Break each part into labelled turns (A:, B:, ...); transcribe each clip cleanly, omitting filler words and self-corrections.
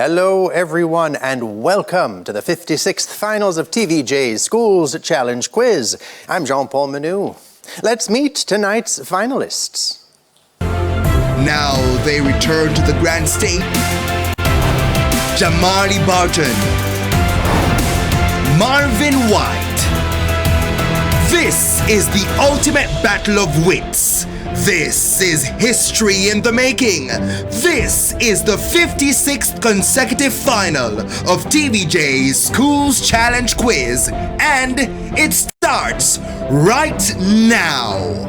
A: Hello everyone and welcome to the 56th finals of TVJ's Schools Challenge Quiz. I'm Jean-Paul Manu. Let's meet tonight's finalists.
B: Now they return to the grand stage. Jamali Barton, Marvin White. This is the ultimate battle of wits. This is history in the making. This is the 56th consecutive final of TVJ's Schools Challenge Quiz, and it starts right now.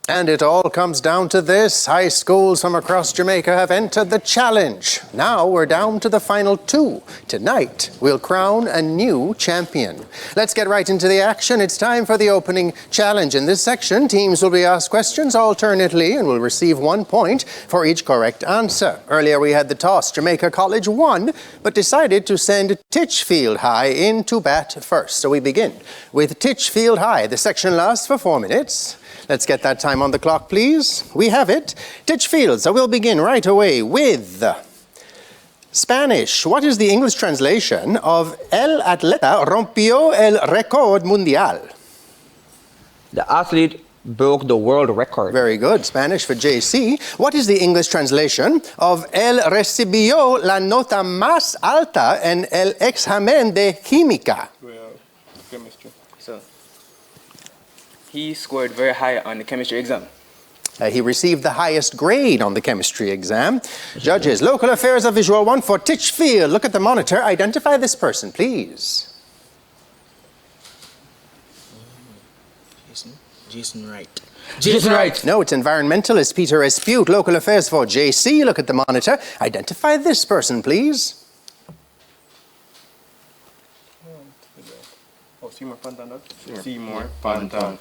A: And it all comes down to this. High schools from across Jamaica have entered the challenge. Now we're down to the final two. Tonight, we'll crown a new champion. Let's get right into the action. It's time for the opening challenge. In this section, teams will be asked questions alternately and will receive 1 point for each correct answer. Earlier, we had the toss. Jamaica College won, but decided to send Titchfield High in to bat first. So we begin with Titchfield High. The section lasts for 4 minutes. Let's get that time on the clock, please. We have it. Titchfield, so we'll begin right away with Spanish. What is the English translation of El atleta rompió el récord mundial?
C: The athlete broke the world record.
A: Very good. Spanish for JC. What is the English translation of Él recibió la nota más alta en el examen de química?
D: Chemistry. So, he scored very high on the chemistry exam.
A: He received the highest grade on the chemistry exam. Judges, local affairs of visual 1 for Titchfield. Look at the monitor. Identify this person, please.
E: Jason Wright.
C: Jason Wright.
A: No, it's environmentalist Peter Espute. Local affairs for JC. Look at the monitor. Identify this person, please.
D: Seymour Panton.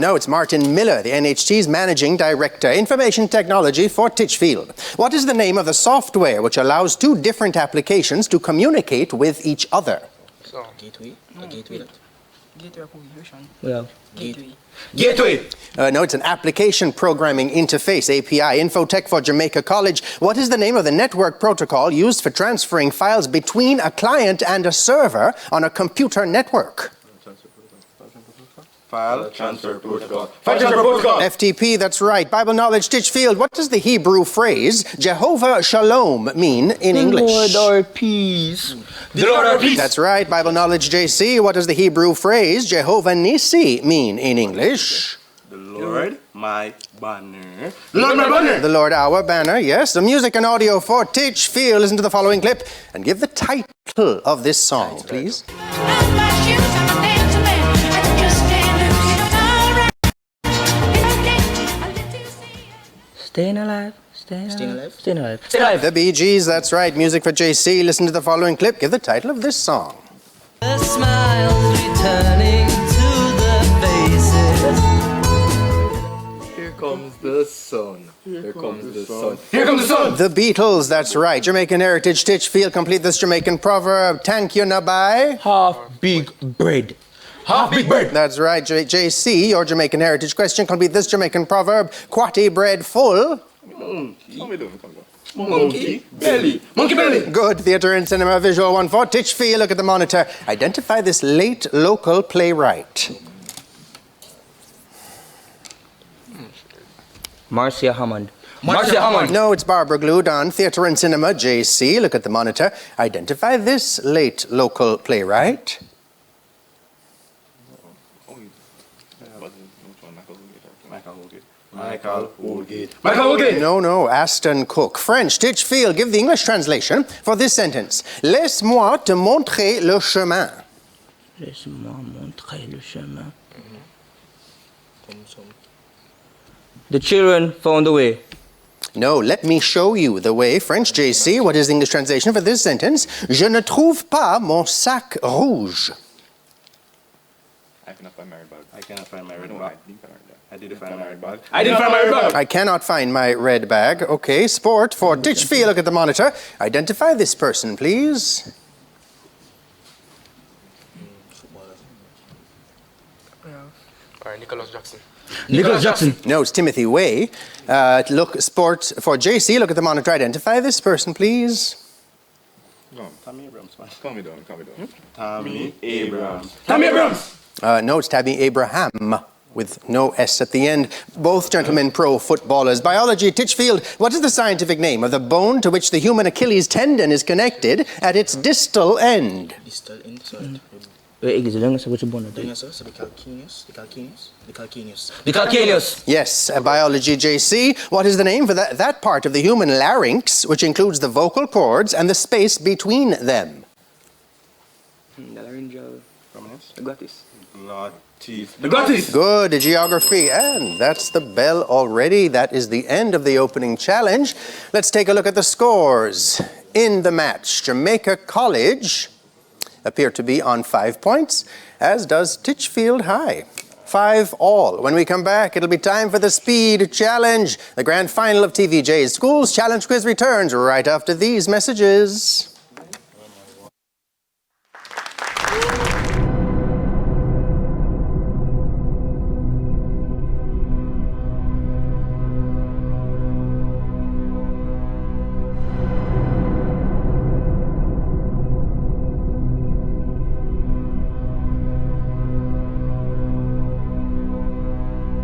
A: No, it's Martin Miller, the NHT's Managing Director, Information Technology for Titchfield. What is the name of the software which allows two different applications to communicate with each other?
E: Gateway. Gateway.
C: Well,
E: Gateway.
C: Gateway.
A: No, it's an application programming interface, API. Infotech for Jamaica College. What is the name of the network protocol used for transferring files between a client and a server on a computer network?
D: File transfer protocol.
A: FTP, that's right. Bible knowledge, Titchfield. What does the Hebrew phrase Jehovah Shalom mean in English?
C: Lord our peace. The Lord our peace.
A: That's right. Bible knowledge, JC. What does the Hebrew phrase Jehovah Nissi mean in English?
D: The Lord my banner.
C: The Lord my banner.
A: The Lord our banner, yes. The music and audio for Titchfield. Listen to the following clip and give the title of this song, please.
C: Staying alive. Staying alive. Staying alive. Staying alive.
A: The Bee Gees, that's right. Music for JC. Listen to the following clip. Give the title of this song.
F: The smiles returning to the faces.
D: Here comes the sun. Here comes the sun.
C: Here comes the sun.
A: The Beatles, that's right. Jamaican Heritage, Titchfield. Complete this Jamaican proverb. Thank you, Nabai.
C: Half big bread. Half big bread.
A: That's right. JC, your Jamaican Heritage question. Complete this Jamaican proverb. Quatty bread full.
D: Monkey belly. Monkey belly.
A: Good. Theatre and cinema visual 1 for Titchfield. Look at the monitor. Identify this late local playwright.
C: Marcia Hammond. Marcia Hammond.
A: No, it's Barbara Gluedon. Theatre and cinema, JC. Look at the monitor. Identify this late local playwright.
D: Michael Woolgate.
A: No, Aston Cook. French, Titchfield. Give the English translation for this sentence. Laisse-moi te montrer le chemin.
C: Laisse-moi montrer le chemin. The children found the way.
A: No, let me show you the way. French, JC. What is the English translation for this sentence? Je ne trouve pas mon sac rouge.
D: I cannot find my red bag. I cannot find my red bag. I didn't find my red bag.
C: I didn't find my red bag.
A: I cannot find my red bag. Okay, sport for Titchfield. Look at the monitor. Identify this person, please.
G: All right, Nicholas Jackson.
C: Nicholas Jackson.
A: No, it's Timothy Way. Look, sport for JC. Look at the monitor. Identify this person, please.
H: Tommy Abrams, man. Calm me down.
G: Tommy Abrams.
C: Tommy Abrams.
A: No, it's Tabby Abraham with no S at the end. Both gentlemen pro footballers. Biology, Titchfield. What is the scientific name of the bone to which the human Achilles tendon is connected at its distal end?
E: Distal end, sorry.
C: The
E: So the calcaneus.
C: calcaneus.
A: Yes, biology, JC. What is the name for that part of the human larynx, which includes the vocal cords and the space between them?
D: The laryngeal.
H: Prominence.
D: I got this.
C: Glottis.
A: Good, geography. And that's the bell already. That is the end of the opening challenge. Let's take a look at the scores. In the match, Jamaica College appear to be on 5 points, as does Titchfield High. 5-all. When we come back, it'll be time for the Speed Challenge. The grand final of TVJ's Schools Challenge Quiz returns right after these messages.